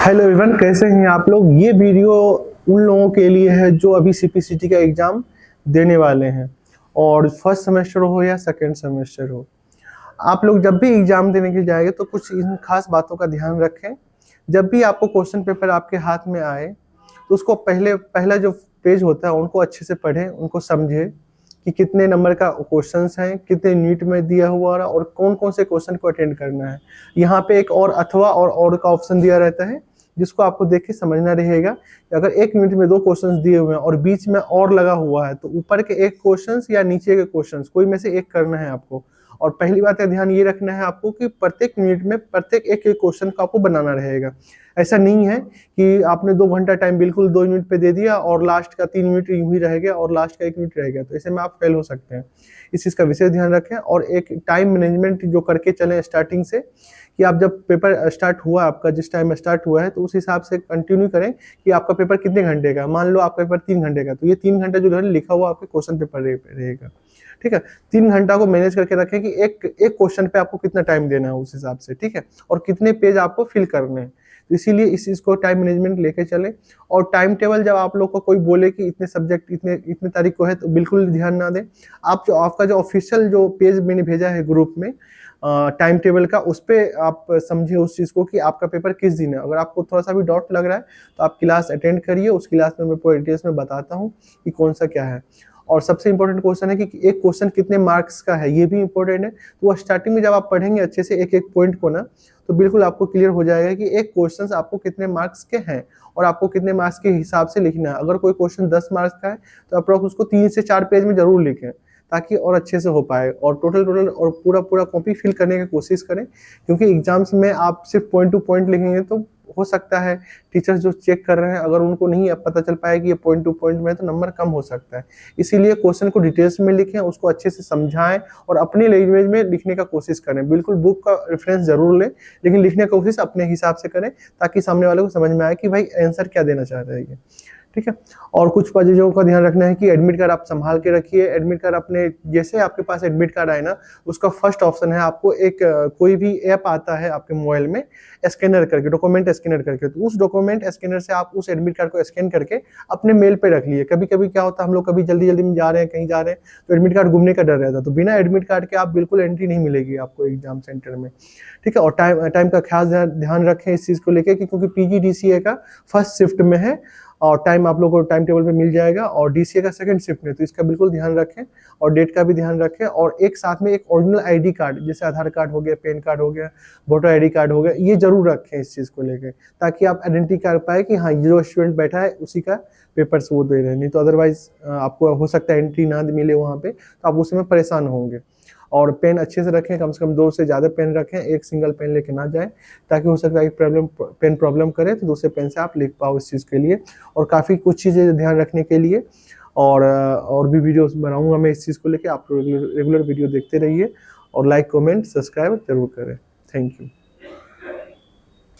Hello everyone, कैसे हैं आप लोग। ये वीडियो उन लोगों के लिए है जो अभी सीपीसीटी का एग्ज़ाम देने वाले हैं, और फर्स्ट सेमेस्टर हो या सेकंड सेमेस्टर हो। आप लोग जब भी एग्ज़ाम देने के जाएंगे तो कुछ इन खास बातों का ध्यान रखें। जब भी आपको क्वेश्चन पेपर आपके हाथ में आए तो उसको पहला जो पेज होता है उनको अच्छे से पढ़ें, उनको समझें कि कितने नंबर का क्वेश्चंस हैं, कितने यूनिट में दिया हुआ है और कौन कौन से क्वेश्चन को अटेंड करना है। यहाँ पे एक और अथवा और का ऑप्शन दिया रहता है, जिसको आपको देख के समझना रहेगा कि अगर एक यूनिट में 2 क्वेश्चंस दिए हुए हैं और बीच में और लगा हुआ है तो ऊपर के एक क्वेश्चंस या नीचे के क्वेश्चंस कोई में से एक करना है आपको। और पहली बात का ध्यान ये रखना है आपको कि प्रत्येक यूनिट में प्रत्येक एक एक क्वेश्चन को आपको बनाना रहेगा। ऐसा नहीं है कि आपने 2 घंटा टाइम बिल्कुल 2 यूनिट पे दे दिया और लास्ट का 3 यूनिट यूं ही रह गया और लास्ट का 1 यूनिट रह गया, तो ऐसे में आप फेल हो सकते हैं। इस चीज़ का विशेष ध्यान रखें और एक टाइम मैनेजमेंट जो करके चलें स्टार्टिंग से, कि आप जब पेपर स्टार्ट हुआ आपका, जिस टाइम में स्टार्ट हुआ है तो उस हिसाब से कंटिन्यू करें कि आपका पेपर कितने घंटे का। मान लो आपका पेपर 3 घंटे का, तो ये 3 घंटा जो है लिखा हुआ आपके क्वेश्चन पेपर रहेगा। ठीक है, 3 घंटा को मैनेज करके रखें कि एक एक क्वेश्चन पे आपको कितना टाइम देना है उस हिसाब से। ठीक है, और कितने पेज आपको फिल करने हैं, तो इसीलिए इस चीज़ को टाइम मैनेजमेंट लेके चलें। और टाइम टेबल जब आप लोग को कोई बोले कि इतने सब्जेक्ट इतने इतने तारीख को है तो बिल्कुल ध्यान ना दें। आपका जो ऑफिशियल जो पेज मैंने भेजा है ग्रुप में टाइम टेबल का, उस पे आप समझिए उस चीज़ को कि आपका पेपर किस दिन है। अगर आपको थोड़ा सा भी डाउट लग रहा है तो आप क्लास अटेंड करिए, उस क्लास में मैं पूरा डिटेल्स में बताता हूँ कि कौन सा क्या है। और सबसे इम्पोर्टेंट क्वेश्चन है कि एक क्वेश्चन कितने मार्क्स का है, ये भी इम्पोर्टेंट है। तो वो स्टार्टिंग में जब आप पढ़ेंगे अच्छे से एक एक पॉइंट को ना, तो बिल्कुल आपको क्लियर हो जाएगा कि एक क्वेश्चन आपको कितने मार्क्स के हैं और आपको कितने मार्क्स के हिसाब से लिखना है। अगर कोई क्वेश्चन 10 मार्क्स का है तो अप्रोक्स उसको 3 से 4 पेज में जरूर लिखें, ताकि और अच्छे से हो पाए। और टोटल और पूरा कॉपी फिल करने की कोशिश करें, क्योंकि एग्जाम्स में आप सिर्फ पॉइंट टू पॉइंट लिखेंगे तो हो सकता है टीचर्स जो चेक कर रहे हैं अगर उनको नहीं अब पता चल पाया कि ये पॉइंट टू पॉइंट में है तो नंबर कम हो सकता है। इसीलिए क्वेश्चन को डिटेल्स में लिखें, उसको अच्छे से समझाएं और अपनी लैंग्वेज में लिखने का कोशिश करें। बिल्कुल बुक का रेफरेंस जरूर लें, लेकिन लिखने की कोशिश अपने हिसाब से करें, ताकि सामने वाले को समझ में आए कि भाई आंसर क्या देना चाह रहे हैं। ठीक है, और कुछ चीज़ों का ध्यान रखना है कि एडमिट कार्ड आप संभाल के रखिए। एडमिट कार्ड अपने, जैसे आपके पास एडमिट कार्ड आए ना, उसका फर्स्ट ऑप्शन है आपको एक कोई भी ऐप आता है आपके मोबाइल में, स्कैनर करके, डॉक्यूमेंट स्कैनर करके। तो उस डॉक्यूमेंट स्कैनर से आप उस एडमिट कार्ड को स्कैन करके अपने मेल पे रख लिए। कभी कभी क्या होता है, हम लोग कभी जल्दी जल्दी में जा रहे हैं, कहीं जा रहे हैं, तो एडमिट कार्ड घूमने का डर रहता है, तो बिना एडमिट कार्ड के आप बिल्कुल एंट्री नहीं मिलेगी आपको एग्जाम सेंटर में। ठीक है, और टाइम का खास ध्यान रखें इस चीज़ को लेकर, क्योंकि पीजीडीसीए का फर्स्ट शिफ्ट में है और टाइम आप लोगों को टाइम टेबल पे मिल जाएगा, और डीसीए का सेकंड शिफ्ट में, तो इसका बिल्कुल ध्यान रखें और डेट का भी ध्यान रखें। और एक साथ में एक ओरिजिनल आईडी कार्ड, जैसे आधार कार्ड हो गया, पैन कार्ड हो गया, वोटर आईडी कार्ड हो गया, ये जरूर रखें इस चीज़ को लेकर, ताकि आप आइडेंटिटी कर पाए कि हाँ, जो स्टूडेंट बैठा है उसी का पेपर्स वो दे रहे हैं। नहीं तो अदरवाइज आपको हो सकता है एंट्री ना मिले वहाँ पे, तो आप उसमें परेशान होंगे। और पेन अच्छे से रखें, कम से कम 2 से ज़्यादा पेन रखें, एक सिंगल पेन लेके ना जाएं, ताकि हो सकता है पेन प्रॉब्लम करे तो दूसरे पेन से आप लिख पाओ इस चीज़ के लिए। और काफ़ी कुछ चीज़ें ध्यान रखने के लिए, और भी वीडियोस बनाऊंगा मैं इस चीज़ को लेके। आप रेगुलर वीडियो देखते रहिए और लाइक कमेंट सब्सक्राइब जरूर करें। Thank you.